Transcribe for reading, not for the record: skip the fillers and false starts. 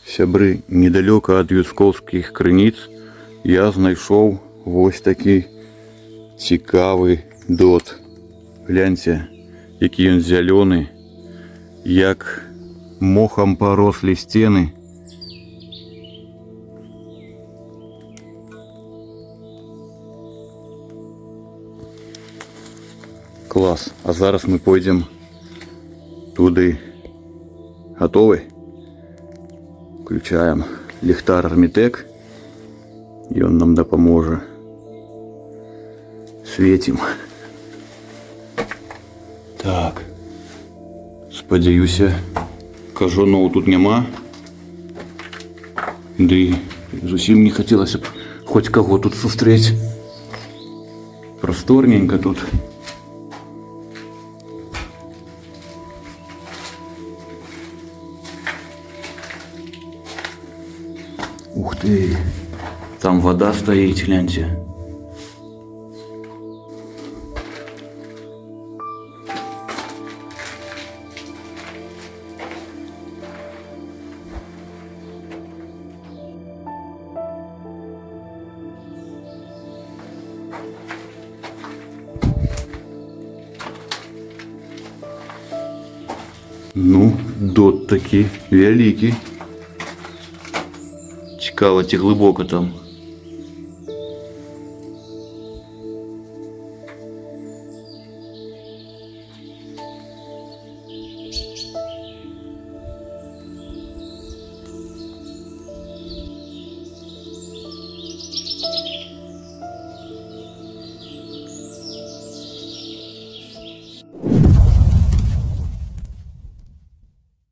Сябры, недалеко ад Юцкоўскіх крыніц я знайшоў вось такі цікавы дот. Гляньце, які ён зялёны, як мохам парослі сцены. Клас. А зараз мы пойдзем туды. Готовы? Включаем ліхтар Армітек, і он нам дапаможа. Светим. Так. Спадзяюся, кажаноў тут няма. Ды зусім не хацелася б хоць каго тут сустрэць. Прасторненька тут. Ух ты, там вода стоит, гляньте. Ну, дот таки вялікі. Цікаво, ці глибоко там.